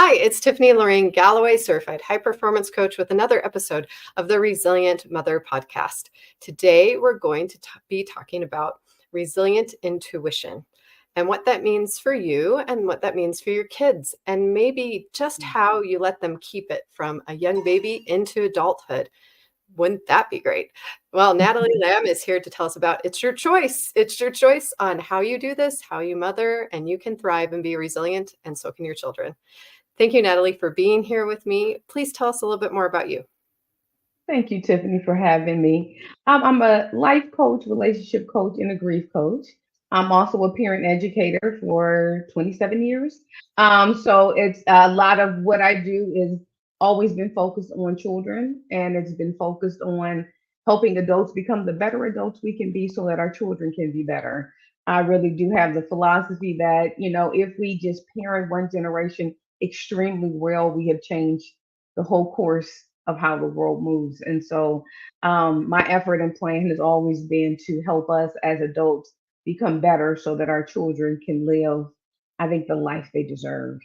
Hi, it's Tiffany Lorraine Galloway, certified high performance coach with another episode of the Resilient Mother podcast. Today, we're going to be talking about resilient intuition and what that means for you and what that means for your kids, and maybe just how you let them keep it from a young baby into adulthood. Wouldn't that be great? Well, Natalie Lamb is here to tell us about it's your choice. It's your choice on how you do this, how you mother, and you can thrive and be resilient, and so can your children. Thank you, Natalie, for being here with me. Please tell us a little bit more about you. Thank you, Tiffany, for having me. I'm a life coach, relationship coach, and a grief coach. I'm also a parent educator for 27 years. So it's a lot of what I do is always been focused on children, and it's been focused on helping adults become the better adults we can be so that our children can be better. I really do have the philosophy that, if we just parent one generation extremely well, we have changed the whole course of how the world moves. And so my effort and plan has always been to help us as adults become better so that our children can live, I think, the life they deserve.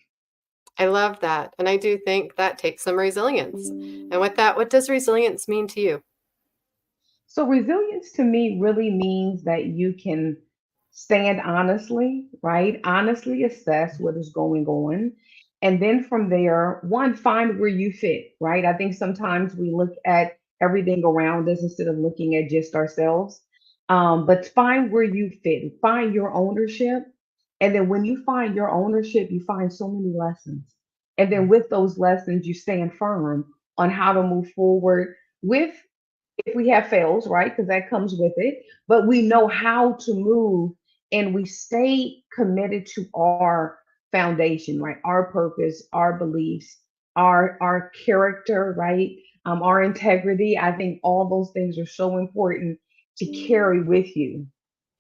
I love that. And I do think that takes some resilience. And with that, what does resilience mean to you? So resilience to me really means that you can stand honestly, right? Honestly assess what is going on. And then from there, one, find where you fit, right? I think sometimes we look at everything around us instead of looking at just ourselves. But find where you fit, find your ownership. And then when you find your ownership, you find so many lessons. And then with those lessons, you stand firm on how to move forward with if we have fails, right? Because that comes with it, but we know how to move and we stay committed to our foundation, right? Our purpose, our beliefs, our character, right? Our integrity. I think all those things are so important to carry with you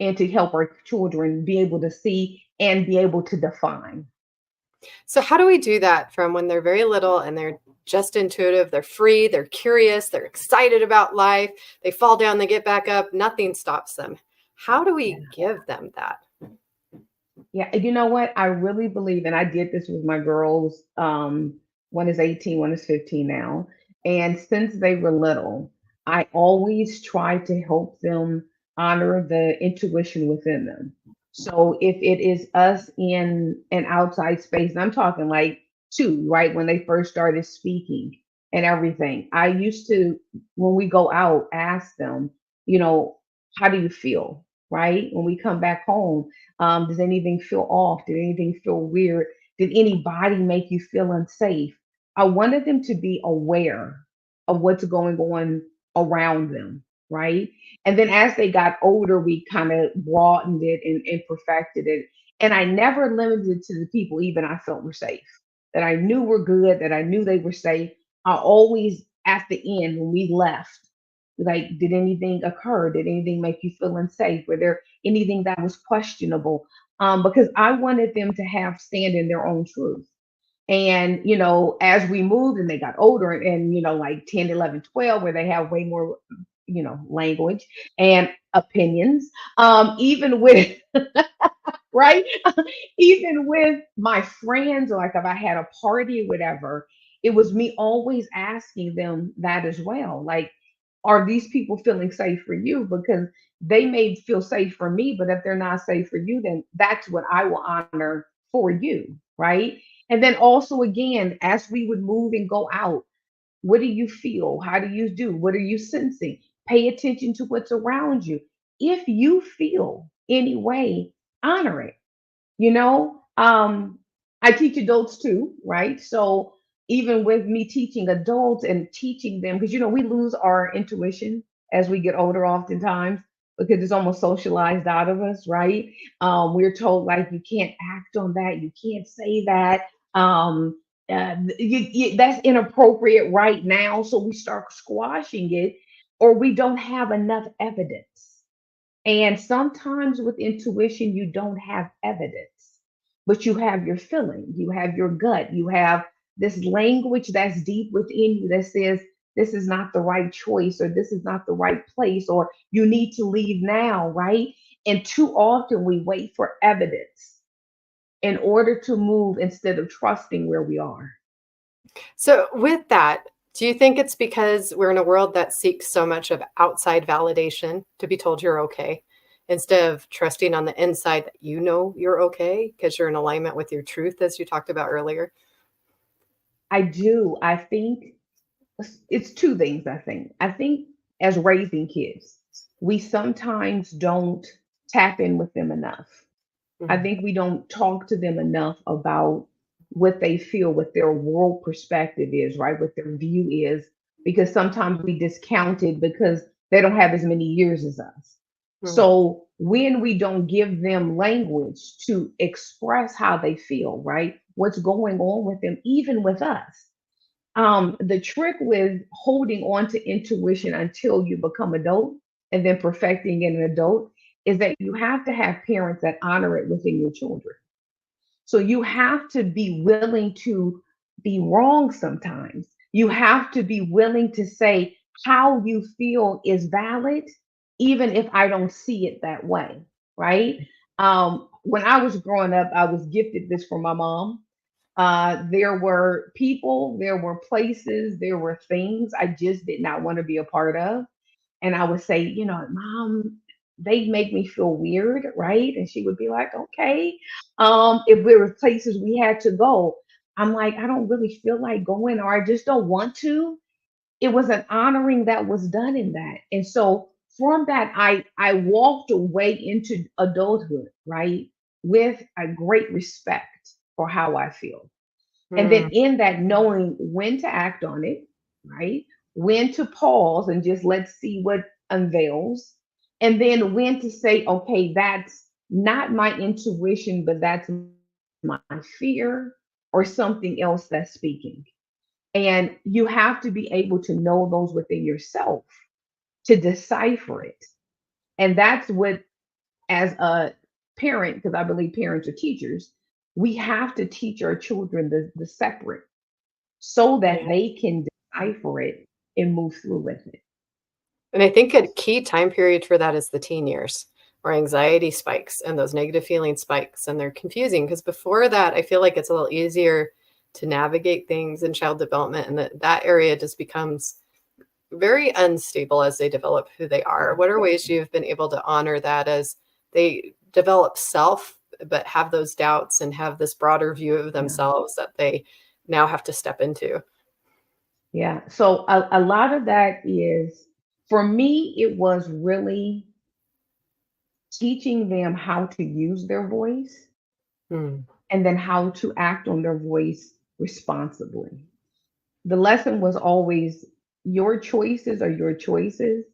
and to help our children be able to see and be able to define. So, how do we do that from when they're very little and they're just intuitive, they're free, they're curious, they're excited about life, they fall down, they get back up, nothing stops them? How do we give them that? Yeah, you know what? I really believe, and I did this with my girls. One is 18, one is 15 now. And since they were little, I always try to help them honor the intuition within them. So if it is us in an outside space, and I'm talking like two, right? When they first started speaking and everything, I used to, when we go out, ask them, you know, how do you feel? Right? When we come back home, does anything feel off? Did anything feel weird? Did anybody make you feel unsafe? I wanted them to be aware of what's going on around them, right? And then as they got older, we kind of broadened it and perfected it. And I never limited it to the people even I felt were safe, that I knew were good, that I knew they were safe. I always, at the end, when we left, like, did anything occur? Did anything make you feel unsafe? Were there anything that was questionable? Because I wanted them to have stand in their own truth. And, as we moved and they got older and, like 10, 11, 12, where they have way more, language and opinions, even with, right? Even with my friends, or like if I had a party or whatever, it was me always asking them that as well. Like, are these people feeling safe for you? Because they may feel safe for me, but if they're not safe for you, then that's what I will honor for you, right? And then also, again, as we would move and go out, what do you feel? How do you do? What are you sensing? Pay attention to what's around you. If you feel any way, honor it. You know, I teach adults too, right? So even with me teaching adults and teaching them, because we lose our intuition as we get older, oftentimes because it's almost socialized out of us, right? We're told like you can't act on that, you can't say that. That's inappropriate right now, so we start squashing it, or we don't have enough evidence. And sometimes with intuition, you don't have evidence, but you have your feeling, you have your gut, you have this language that's deep within you that says, this is not the right choice, or this is not the right place, or you need to leave now, right? And too often we wait for evidence in order to move instead of trusting where we are. So, with that, do you think it's because we're in a world that seeks so much of outside validation to be told you're okay instead of trusting on the inside that you know you're okay because you're in alignment with your truth, as you talked about earlier? I do. I think it's two things. I think as raising kids, we sometimes don't tap in with them enough. I Mhm. think we don't talk to them enough about what they feel, what their world perspective is, right? What their view is, because sometimes we discount it because they don't have as many years as us. Mm. So when we don't give them language to express how they feel, right? What's going on with them, even with us. The trick with holding on to intuition until you become adult and then perfecting it in an adult is that you have to have parents that honor it within your children. So you have to be willing to be wrong sometimes. You have to be willing to say how you feel is valid, even if I don't see it that way, right? When I was growing up, I was gifted this from my mom. There were people, there were places, there were things I just did not want to be a part of. And I would say, Mom, they make me feel weird, right? And she would be like, okay. If there were places we had to go, I'm like, I don't really feel like going, or I just don't want to. It was an honoring that was done in that. And so from that, I walked away into adulthood, right? With a great respect for how I feel. And then Mm. in that, knowing when to act on it, right? When to pause and just let's see what unveils. And then when to say, okay, that's not my intuition, but that's my fear or something else that's speaking. And you have to be able to know those within yourself to decipher it. And that's what, as a parent, because I believe parents are teachers, we have to teach our children the separate so that Yeah. they can decipher it and move through with it. And I think a key time period for that is the teen years where anxiety spikes and those negative feeling spikes, and they're confusing because before that, I feel like it's a little easier to navigate things in child development, and that area just becomes very unstable as they develop who they are. What are ways you've been able to honor that as they develop self, but have those doubts and have this broader view of Yeah. themselves that they now have to step into? Yeah. So a lot of that is, for me, it was really teaching them how to use their voice Mm. and then how to act on their voice responsibly. The lesson was always your choices are your choices,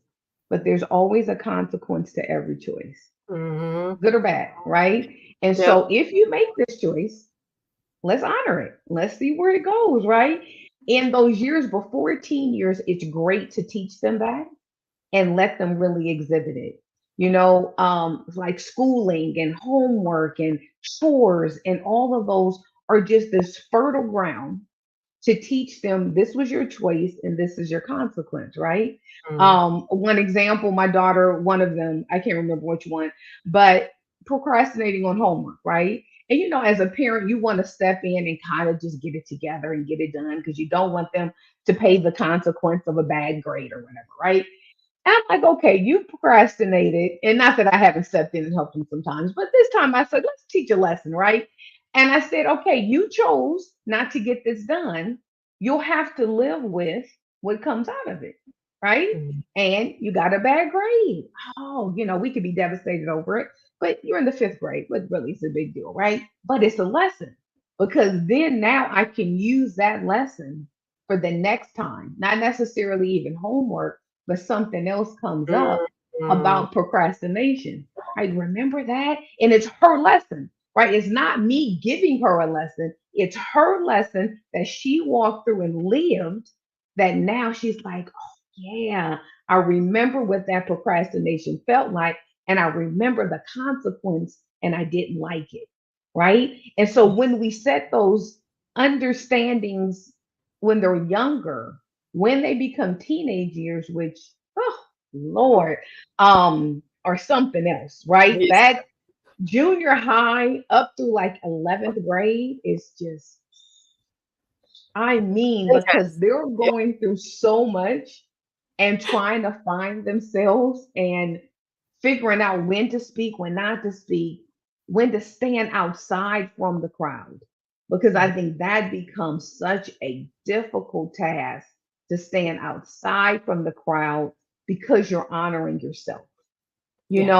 but there's always a consequence to every choice, Mhm. good or bad, right? And Yep. so if you make this choice, let's honor it. Let's see where it goes, right? In those years before teen years, it's great to teach them that and let them really exhibit it. Like schooling and homework and chores and all of those are just this fertile ground to teach them this was your choice and this is your consequence, right? Mm. One example, my daughter, one of them, I can't remember which one, but procrastinating on homework, right? And as a parent, you want to step in and kind of just get it together and get it done because you don't want them to pay the consequence of a bad grade or whatever, right? And I'm like, okay, you procrastinated. And not that I haven't stepped in and helped them sometimes, but this time I said, let's teach a lesson, right? And I said, okay, you chose not to get this done. You'll have to live with what comes out of it, right? Mm. And you got a bad grade. Oh, we could be devastated over it, but you're in the fifth grade. What really is a big deal, right? But it's a lesson because then now I can use that lesson for the next time, not necessarily even homework, but something else comes up Mm. about procrastination. Right? Remember that? And it's her lesson, right? It's not me giving her a lesson. It's her lesson that she walked through and lived that now she's like, oh, yeah, I remember what that procrastination felt like. And I remember the consequence and I didn't like it. Right. And so when we set those understandings when they're younger, when they become teenage years, which, oh Lord, or something else, right? Yes. Junior high up through like 11th grade is just, I mean, because Intense. they're Yeah. going through so much and trying to find themselves and figuring out when to speak, when not to speak, when to stand outside from the crowd. Because I Mhm. think that becomes such a difficult task to stand outside from the crowd because you're honoring yourself, Yeah.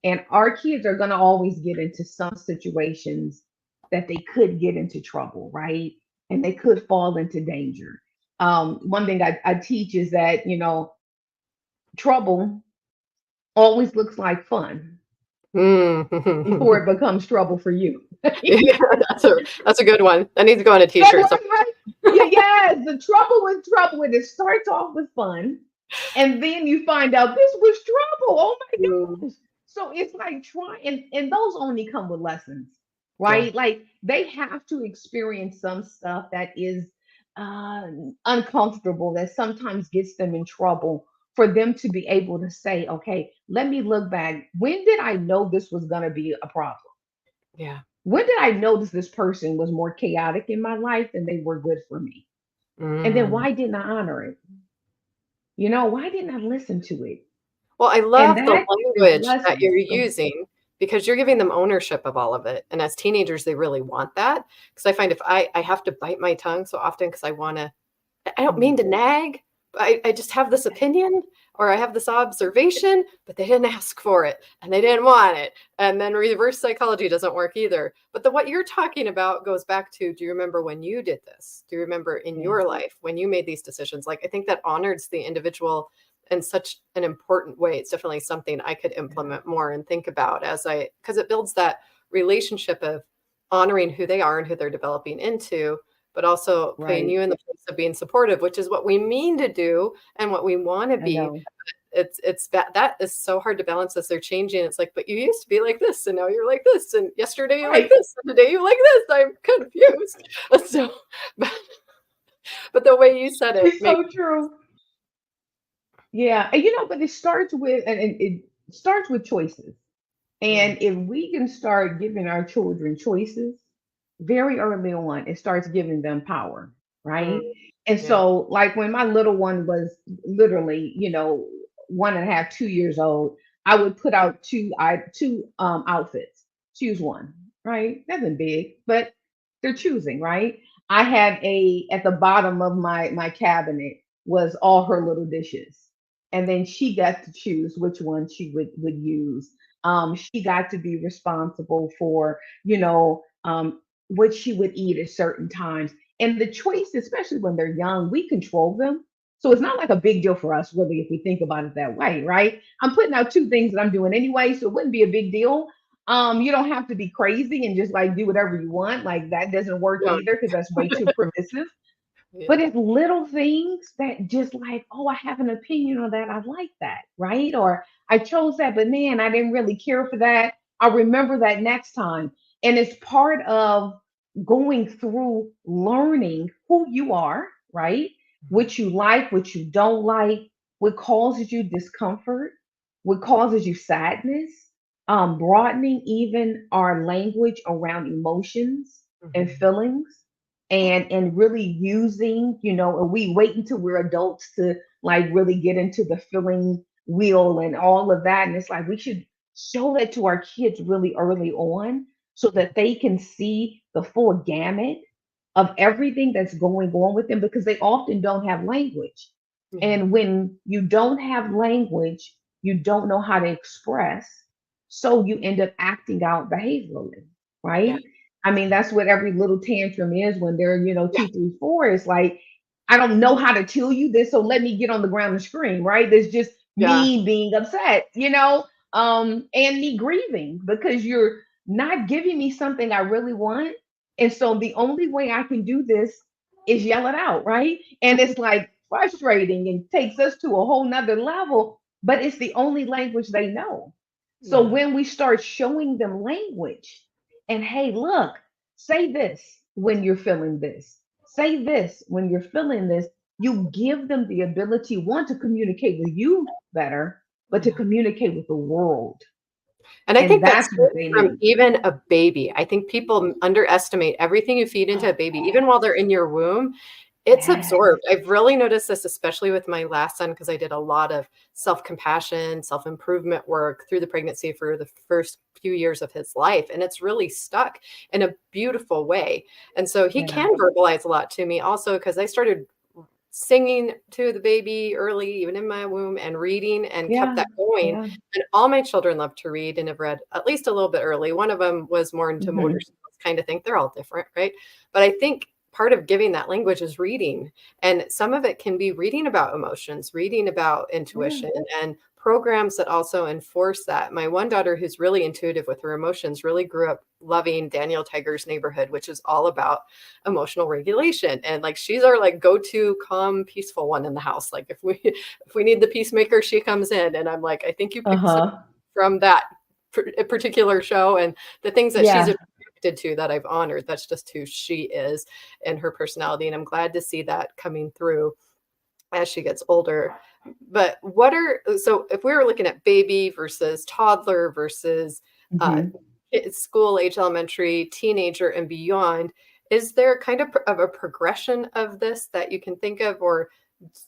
and our kids are going to always get into some situations that they could get into trouble, right? And they could fall into danger. One thing I teach is that, trouble always looks like fun before Mm. it becomes trouble for you. Yeah, that's a good one. That needs to go on a That t-shirt. one, So right? Yeah, yes, the trouble with trouble when it starts off with fun, and then you find out this was trouble. Oh my mm, gosh. So it's like trying, and those only come with lessons, yeah. right? Like they have to experience some stuff that is uh, uncomfortable, that sometimes gets them in trouble, for them to be able to say, okay, let me look back. When did I know this was going to be a problem? Yeah. When did I notice this person was more chaotic in my life than they were good for me? And then Mm. why didn't I honor it? Why didn't I listen to it? Well, I And love the that is language that lessons. you're Go ahead. using because you're giving them ownership of all of it. And as teenagers, they really want that. Because I find if I have to bite my tongue so often because I don't mean Mm, to nag, but I just have this opinion or I have this observation, but they didn't ask for it and they didn't want it. And then reverse psychology doesn't work either. But what you're talking about goes back to, do you remember when you did this? Do you remember in yeah, your life when you made these decisions? Like, I think that honors the individual in such an important way. It's definitely something I could yeah, implement more and think about because it builds that relationship of honoring who they are and who they're developing into, but also putting right. you in the place of being supportive, which is what we mean to do and what we want to I be. know. That is so hard to balance as they're changing. It's like, but you used to be like this, and now you're like this, and yesterday you like Right. this, and today you like this. I'm confused. So, but, but the way you said it It's makes so true. Yeah. And but it starts with, and it starts with choices. mm, And if we can start giving our children choices very early on, it starts giving them power, mm, right? And yeah, so, like when my little one was literally, 1.5, 2 years old, I would put out two outfits, choose one, right? Nothing big, but they're choosing, right? I had a at the bottom of my cabinet was all her little dishes, and then she got to choose which one she would use. She got to be responsible for, what she would eat at certain times. And the choice, especially when they're young, we control them. So it's not like a big deal for us, really, if we think about it that way, right? I'm putting out two things that I'm doing anyway, so it wouldn't be a big deal. You don't have to be crazy and just like do whatever you want. Like that doesn't work yeah, either because that's way too permissive. yeah, But it's little things that just like, oh, I have an opinion on that. I like that, right? Or I chose that, but man, I didn't really care for that. I'll remember that next time. And it's part of going through learning who you are, right? mhm, What you like, what you don't like, what causes you discomfort, what causes you sadness, broadening even our language around emotions and mhm, feelings, and really using, and we wait until we're adults to like really get into the feeling wheel and all of that. And it's like we should show that to our kids really early on so that they can see the full gamut of everything that's going on with them, because they often don't have language. yeah, And when you don't have language, you don't know how to express, so you end up acting out behaviorally, yeah, right? I mean, that's what every little tantrum is when they're, yeah, 2, 3, 4. It's like, I don't know how to tell you this, so let me get on the ground and scream, right? There's just yeah, me being upset, and me grieving because you're not giving me something I really want. And so the only way I can do this is yell it out, right? And it's like frustrating and takes us to a whole nother level, but it's the only language they know. So yeah, when we start showing them language, and hey, look, say this when you're feeling this, say this when you're feeling this, you give them the ability, one, to communicate with you better, but to yeah. communicate with the world. And I And think that's that's what true they from need. even a baby. I think people underestimate everything you feed into a baby, even while they're in your womb. It's Yes. absorbed. I've really noticed this, especially with my last son, because I did a lot of self-compassion, self-improvement work through the pregnancy for the first few years of his life. And it's really stuck in a beautiful way. And so he Yeah. can verbalize a lot to me also because I started singing to the baby early, even in my womb, and reading and kept Yeah. that going. Yeah. And all my children love to read and have read at least a little bit early. One of them was more into motor Hmm. skills kind of thing. They're all different, right? But I think part of giving that language is reading. And some of it can be reading about emotions, reading about Yeah. intuition, and programs that also enforce that. My one daughter, who's really intuitive with her emotions, really grew up loving Daniel Tiger's Neighborhood, which is all about emotional regulation. And like she's our like go-to calm, peaceful one in the house. Like if we need the peacemaker, she comes in. And I'm like, I think you picked some Uh-huh. from that particular show, and the things that she's Yeah. attracted to that I've honored. That's just who she is and her personality. And I'm glad to see that coming through as she gets older. But what are so if we were looking at baby versus toddler versus uh, Hmm. school age, elementary, teenager, and beyond, is there kind of a progression of this that you can think of, or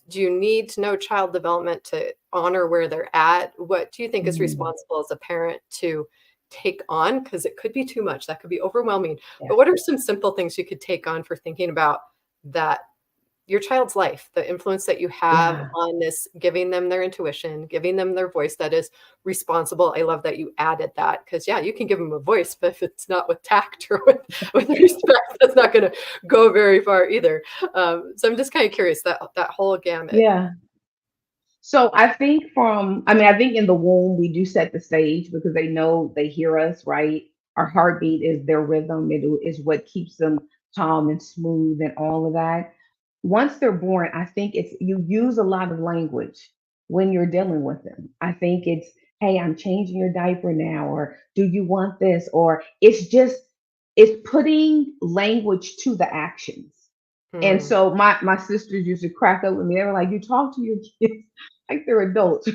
do you need to know child development to honor where they're at? What do you think is Hmm. responsible as a parent to take on? Because it could be too much, that could be overwhelming. Yeah. But what are some simple things you could take on for thinking about that your child's life, the influence that you have Yeah. on this, giving them their intuition, giving them their voice that is responsible. I love that you added that because, yeah, you can give them a voice, but if it's not with tact or with respect, that's not going to go very far either. So I'm just kind of curious that whole gamut. Yeah. So I think in the womb, we do set the stage because they know they hear us, right? Our heartbeat is their rhythm. It is what keeps them calm and smooth and all of that. Once they're born, I think you use a lot of language when you're dealing with them. I think it's, hey, I'm changing your diaper now, or do you want this? Or it's putting language to the actions. And Hmm. so my sisters used to crack up with me. They were like, "You talk to your kids like they're adults,"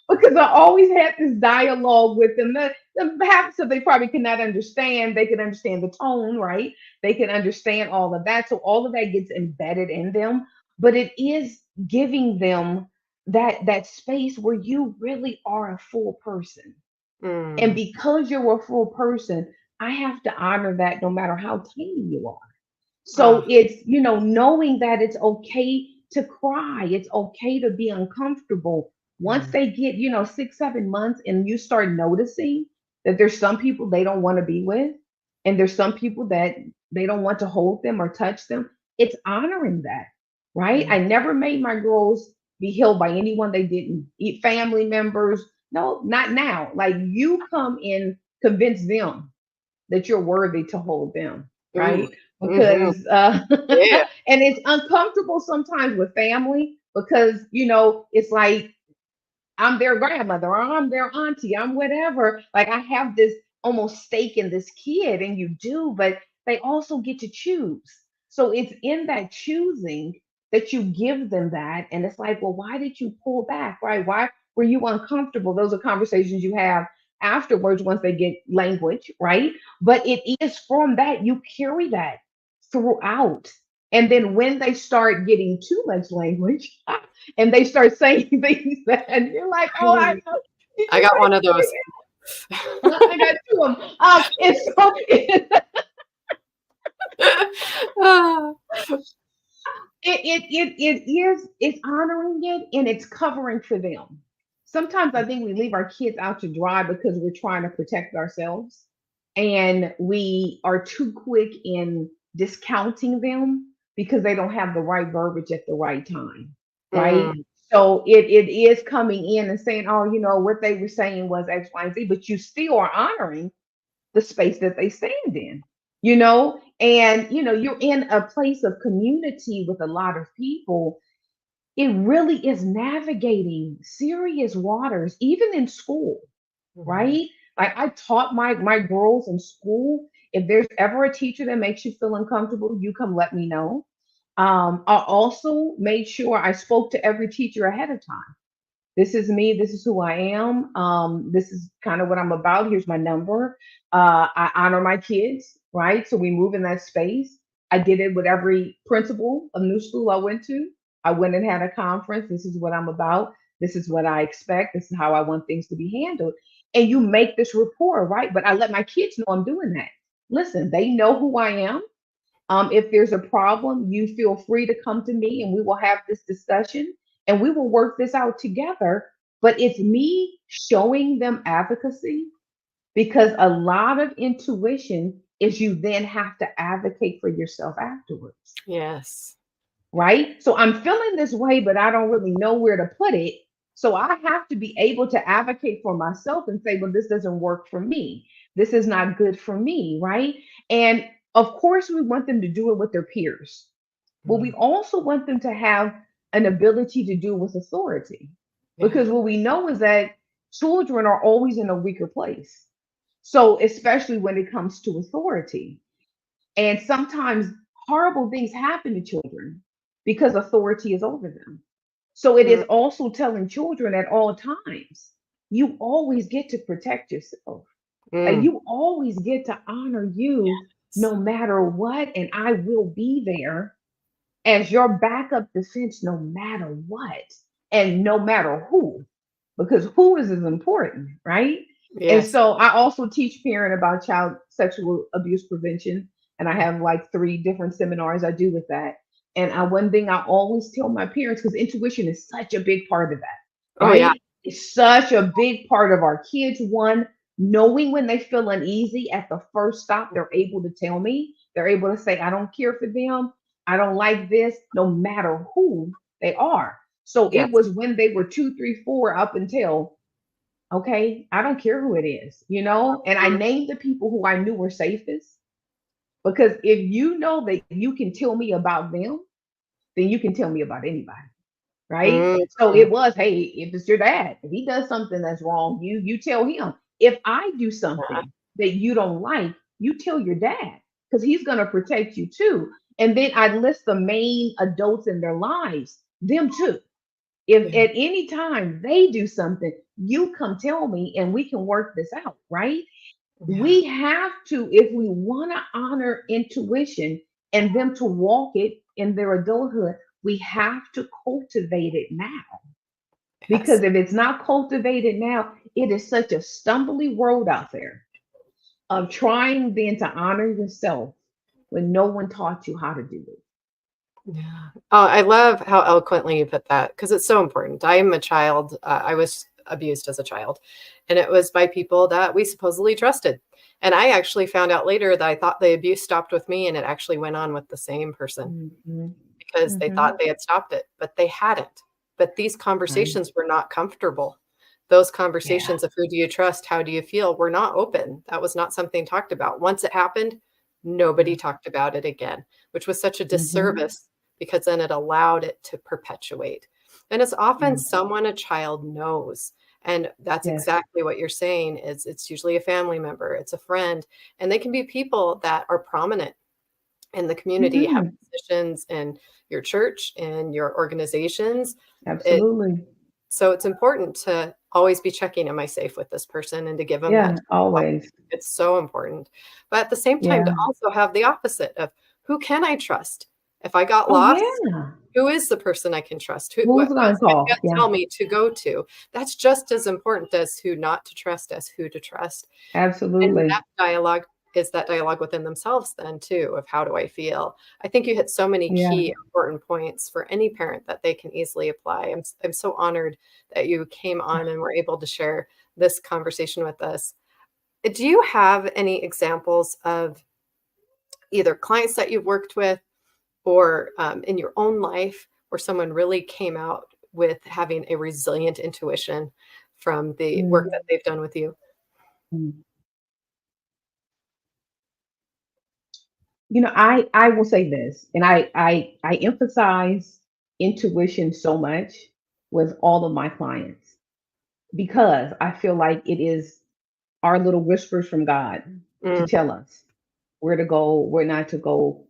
because I always had this dialogue with them. The half so they probably could not understand. They could understand the tone, right? They can understand all of that. So all of that gets embedded in them. But it is giving them that space where you really are a full person. And Hmm. because you're a full person, I have to honor that no matter how tiny you are. So Ah. it's, knowing that it's okay to cry, it's okay to be uncomfortable. Once Hmm. they get, 6, 7 months and you start noticing that there's some people they don't want to be with, and there's some people that they don't want to hold them or touch them, it's honoring that, right? Hmm. I never made my girls be held by anyone they didn't eat, family members. No, not now. Like you come and convince them that you're worthy to hold them, Ooh. right? Hmm. Because Yeah. and it's uncomfortable sometimes with family because it's like I'm their grandmother or I'm their auntie, I'm whatever. Like I have this almost stake in this kid, and you do, but they also get to choose. So it's in that choosing that you give them that. And it's like, well, why did you pull back? Right? Why were you uncomfortable? Those are conversations you have afterwards once they get language, right? But it is from that you carry that throughout. And then when they start getting too much language, and they start saying things that you're like, oh, I know. Did I you got one of say those. that? I got two of them. And so Ah. it's honoring it and it's covering for them. Sometimes I think we leave our kids out to dry because we're trying to protect ourselves, and we are too quick in discounting them because they don't have the right verbiage at the right time, right? Mm. So it is coming in and saying, oh, what they were saying was X, Y, and Z, but you still are honoring the space that they stand in, and you're in a place of community with a lot of people. It really is navigating serious waters, even in school, Mhm. right? Like I taught my girls in school, if there's ever a teacher that makes you feel uncomfortable, you come let me know. I also made sure I spoke to every teacher ahead of time, This is me. This is who I am. This is kind of what I'm about. Here's my number. I honor my kids, right? So we move in that space. I did it with every principal of new school I went to. I went and had a conference. This is what I'm about. This is what I expect. This is how I want things to be handled. And you make this rapport, right? But I let my kids know I'm doing that. Listen, they know who I am. If there's a problem, you feel free to come to me and we will have this discussion and we will work this out together. But it's me showing them advocacy because a lot of intuition is you then have to advocate for yourself afterwards, Yes. right? So I'm feeling this way, but I don't really know where to put it. So I have to be able to advocate for myself and say, well, this doesn't work for me. This is not good for me, right? And of course, we want them to do it with their peers, but we Mm. also want them to have an ability to do with authority. Yeah. Because what we know is that children are always in a weaker place. So, especially when it comes to authority. And sometimes horrible things happen to children because authority is over them. So it Mm. is also telling children at all times, you always get to protect yourself. Mm. You always get to honor you no matter what. And I will be there as your backup defense no matter what and no matter who, because who is as important, right? And Yes. so I also teach parent about child sexual abuse prevention, and I have like three different seminars I do with that. And one thing I always tell my parents, because intuition is such a big part of that, Oh, yeah. right? It's such a big part of our kids. One, knowing when they feel uneasy at the first stop, they're able to tell me. They're able to say, I don't care for them. I don't like this, no matter who they are. So it Yes. was when they were two, three, four up until, okay, I don't care who it is, and I Mm. named the people who I knew were safest because if you know that you can tell me about them, then you can tell me about anybody, right? So Mhm. it was, hey, if it's your dad, if he does something that's wrong, you tell him. If I do Yeah. something that you don't like, you tell your dad because he's gonna protect you too. And then I list the main adults in their lives, them too. If Yeah. at any time they do something, you come tell me and we can work this out, right? Yeah. We have to, if we want to honor intuition and them to walk it in their adulthood, we have to cultivate it now. Yes. Because if it's not cultivated now, it is such a stumbly road out there of trying then to honor yourself when no one taught you how to do it. Yeah. Oh, I love how eloquently you put that because it's so important. I am a child. I was abused as a child, and it was by people that we supposedly trusted. And I actually found out later that I thought the abuse stopped with me, and it actually went on with the same person Mhm. because they thought Mhm. they had stopped it, but they hadn't. But these Right. conversations were not comfortable. Those Yeah. conversations of who do you trust, how do you feel, were not open. That was not something talked about. Once it happened, nobody talked about it again, which was such a Mhm. disservice because then it allowed it to perpetuate. And it's often Yeah. someone a child knows. And that's Yes. exactly what you're saying is it's usually a family member, it's a friend, and they can be people that are prominent in the community, have Mhm. positions in your church, in your organizations. It, Absolutely. so it's important to always be checking, am I safe with this person? And to give them that Yeah. time to talk. Always. It's so important. But at the same time, to Yeah. also have the opposite of who can I trust? If I got Oh lost, yeah. who is the person I can trust? Who's What gonna does my call? gut Yeah. tell me to go to? That's just as important as who not to trust as who to trust. And that Absolutely. dialogue is that dialogue within themselves then too of how do I feel? I think you hit so many Yeah. key important points for any parent that they can easily apply. I'm so honored that you came on and were able to share this conversation with us. Do you have any examples of either clients that you've worked with or in your own life where someone really came out with having a resilient intuition from the work Mm, that they've done with you? mm. I will say this, and I emphasize intuition so much with all of my clients because I feel like it is our little whispers from God to Mm, tell us where to go, where not to go,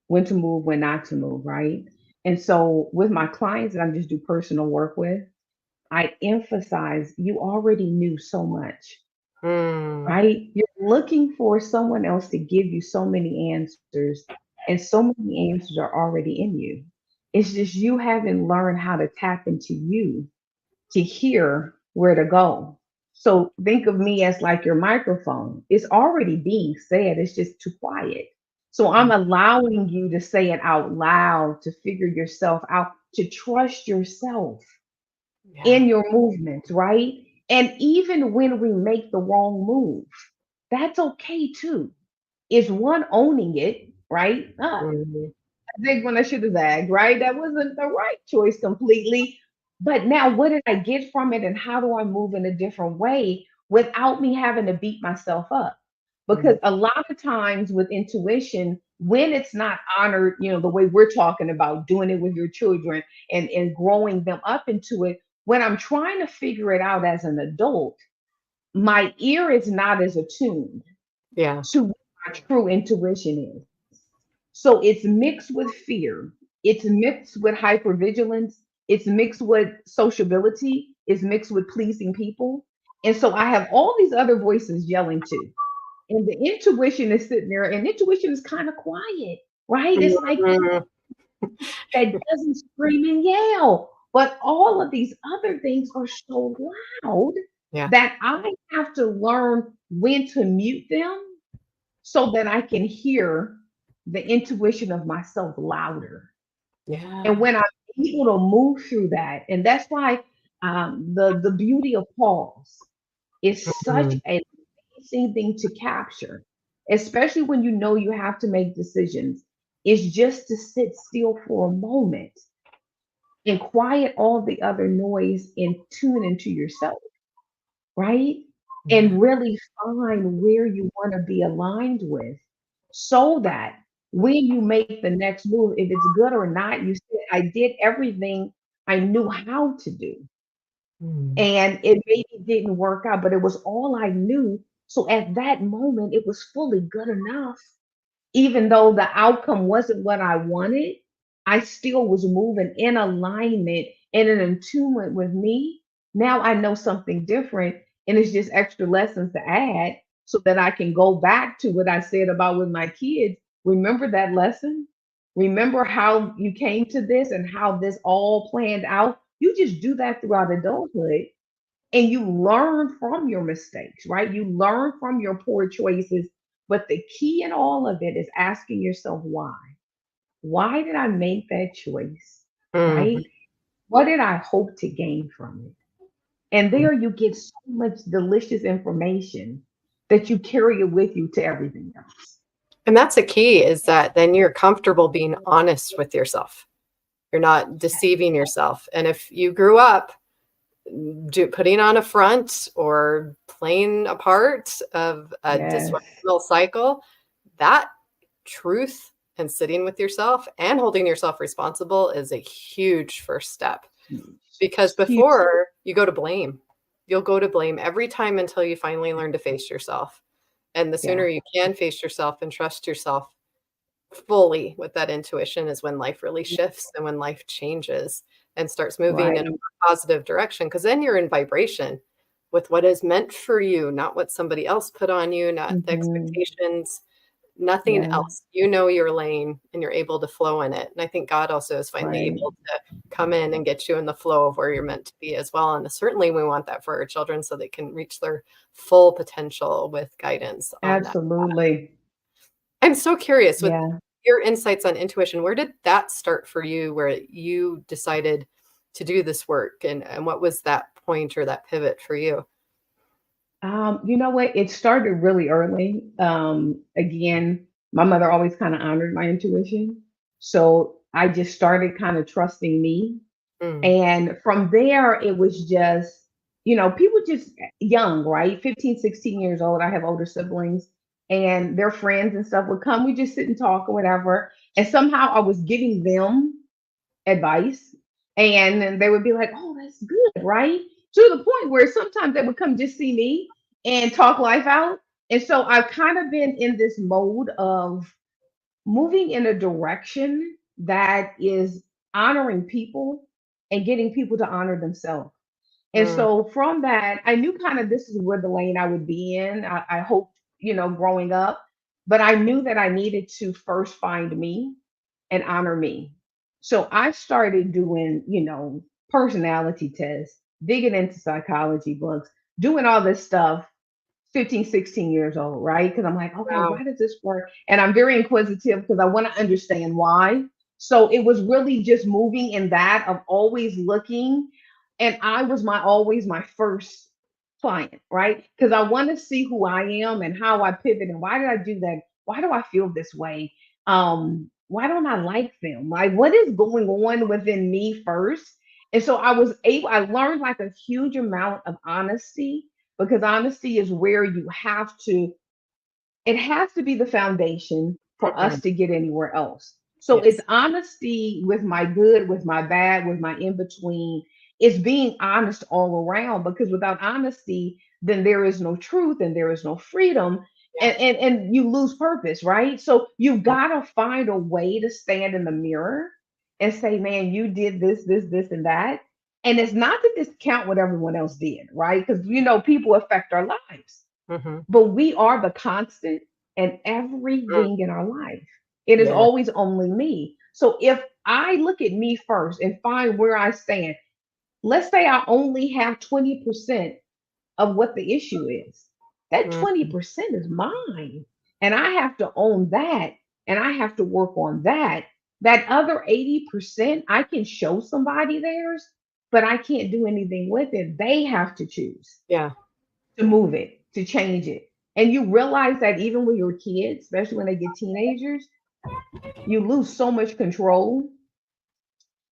when to move, when not to move, right? And so with my clients that I just do personal work with, I emphasize you already knew so much, Mm, right? You're looking for someone else to give you so many answers, and so many answers are already in you. It's just you haven't learned how to tap into you to hear where to go. So think of me as like your microphone. It's already being said, it's just too quiet. So I'm allowing you to say it out loud, to figure yourself out, to trust yourself yeah. in your movements, right? And even when we make the wrong move, that's okay too. Is one owning it, right? Mhm. I think when I should have zagged, right? That wasn't the right choice completely. But now, what did I get from it, and how do I move in a different way without me having to beat myself up? Because Mm, a lot of times with intuition, when it's not honored, the way we're talking about doing it with your children and growing them up into it, when I'm trying to figure it out as an adult, my ear is not as attuned yeah. to what my true intuition is. So it's mixed with fear, it's mixed with hypervigilance, it's mixed with sociability, it's mixed with pleasing people. And so I have all these other voices yelling too. And the intuition is sitting there, and intuition is kind of quiet, right? It's like Mhm. that doesn't scream and yell. But all of these other things are so loud Yeah. that I have to learn when to mute them so that I can hear the intuition of myself louder. And Yeah. when I'm able to move through that, and that's why the beauty of pause is such Mhm. an amazing thing to capture, especially when you know you have to make decisions, is just to sit still for a moment and quiet all the other noise and tune into yourself, right? Yeah. And really find where you want to be aligned with so that when you make the next move, if it's good or not, you say, I did everything I knew how to do. Mm. And it maybe didn't work out, but it was all I knew. So at that moment, it was fully good enough. Even though the outcome wasn't what I wanted, I still was moving in alignment and in attunement with me. Now I know something different, and it's just extra lessons to add so that I can go back to what I said about with my kids. Remember that lesson? Remember how you came to this and how this all planned out? You just do that throughout adulthood and you learn from your mistakes, right? You learn from your poor choices. But the key in all of it is asking yourself why. Why did I make that choice? Mhm. Right? What did I hope to gain from it? And there you get so much delicious information that you carry it with you to everything else. And that's a key is that then you're comfortable being honest with yourself. You're not deceiving yourself. And if you grew up putting on a front or playing a part of a Yes. dysfunctional cycle, that truth and sitting with yourself and holding yourself responsible is a huge first step. Huge. Because Huge. before you go to blame, you'll go to blame every time until you finally learn to face yourself. And the Yeah. sooner you can face yourself and trust yourself fully with that intuition is when life really shifts and when life changes and starts moving in a Right. more positive direction. Because then you're in vibration with what is meant for you, not what somebody else put on you, not the Hmm. expectations, nothing Yeah. else. You know your lane and you're able to flow in it. And I think God also is finally Right. able to come in and get you in the flow of where you're meant to be as well. And certainly we want that for our children so they can reach their full potential with guidance on that. Absolutely. I'm so curious with Yeah. your insights on intuition, where did that start for you where you decided to do this work and what was that point or that pivot for you? You know what? It started really early. Again, my mother always kind of honored my intuition. So I just started kind of trusting me. Mm, And from there, it was just, people just young, right? 15, 16 years old. I have older siblings and their friends and stuff would come. We just sit and talk or whatever. And somehow I was giving them advice and then they would be like, oh, that's good, right? To the point where sometimes they would come just see me and talk life out. And so I've kind of been in this mode of moving in a direction that is honoring people and getting people to honor themselves. And so from that, I knew kind of this is where the lane I would be in. I hoped, growing up, but I knew that I needed to first find me and honor me. So I started doing, personality tests, digging into psychology books, doing all this stuff 15, 16 years old, right? Because I'm like, okay, Wow. why does this work? And I'm very inquisitive because I want to understand why. So it was really just moving in that of always looking. And I was always my first client, right? Because I want to see who I am and how I pivot and why did I do that? Why do I feel this way? Why don't I like them? Like what is going on within me first? And so I learned like a huge amount of honesty because honesty is where it has to be the foundation for Mhm. us to get anywhere else. So it's Yes. honesty with my good, with my bad, with my in between. It's being honest all around because without honesty, then there is no truth and there is no freedom. Yeah. And you lose purpose, right? So you gotta find a way to stand in the mirror and say, man, you did this, and that. And it's not to discount what everyone else did, right? Because people affect our lives, Mhm. but we are the constant in Mm. everything in our life. It is Yeah. always only me. So if I look at me first and find where I stand, let's say I only have 20% of what the issue is. That Mhm. 20% is mine. And I have to own that and I have to work on that. That other 80%, I can show somebody theirs, but I can't do anything with it. They have to choose Yeah. to move it, to change it. And you realize that even when you're kids, especially when they get teenagers, you lose so much control.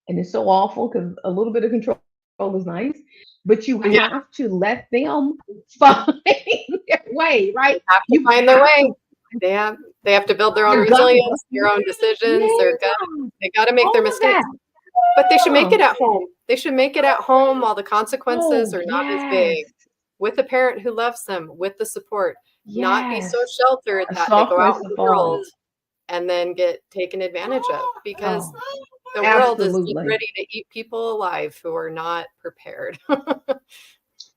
And it's so awful because a little bit of control is nice, but you Yeah. have to let them find their way, right? Have to You find their have way. to, They have they have to build their own they're gonna, resilience, their own decisions, yeah, they gotta make their all of mistakes. that. But they should make Yeah. it at home. They should make it at home while the consequences Oh, are not as yes, big, with a parent who loves them, with the support, not be so yes. sheltered A that they soft go out place in to the world fall. and then get taken advantage of because Oh, the world is just absolutely. ready to eat people alive who are not prepared.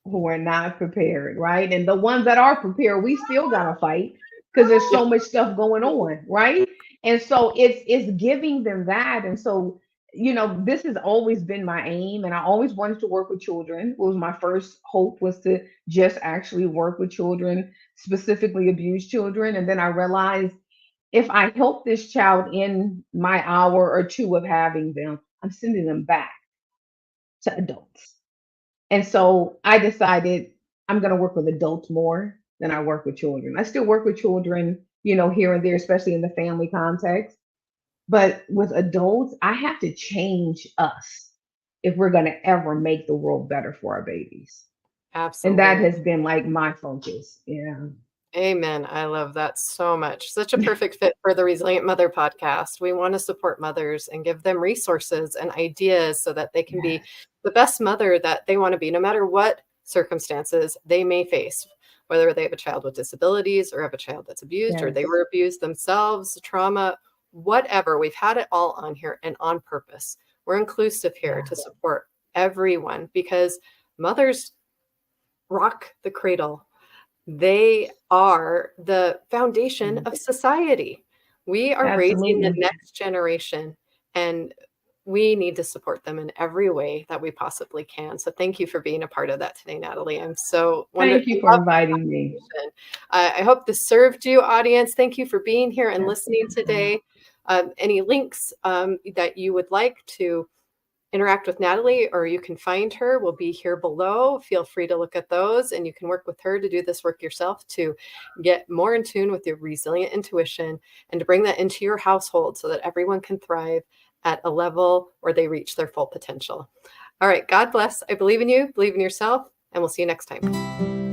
Who are not prepared, right? And the ones that are prepared, we still gotta fight because there's Yeah. so much stuff going on, right? And so it's giving them that. And so, this has always been my aim, and I always wanted to work with children. It was my first hope was to just actually work with children, specifically abused children. And then I realized if I help this child in my hour or two of having them, I'm sending them back to adults. And so I decided I'm going to work with adults more than I work with children. I still work with children, here and there, especially in the family context. But with adults, I have to change us if we're going to ever make the world better for our babies. And that Absolutely. has been like my focus. Yeah. Amen. I love that so much. Such a perfect fit for the Resilient Mother podcast. We want to support mothers and give them resources and ideas so that they can be Yes. the best mother that they want to be, no matter what circumstances they may face, whether they have a child with disabilities or have a child that's abused or they Yes. were abused themselves, trauma, whatever. We've had it all on here and on purpose. We're inclusive here Yeah. to support everyone because mothers rock the cradle. They are the foundation Mm. of society. We are raising the Absolutely. next generation, and we need to support them in every way that we possibly can. So thank you for being a part of that today, Natalie. I'm so wonder Thank you I for love this inviting me. conversation. I hope this served you, audience. Thank you for being here and listening Absolutely. today. Any links that you would like to interact with Natalie or you can find her will be here below. Feel free to look at those and you can work with her to do this work yourself to get more in tune with your resilient intuition and to bring that into your household so that everyone can thrive at a level where they reach their full potential. All right, God bless. I believe in you, believe in yourself, and we'll see you next time.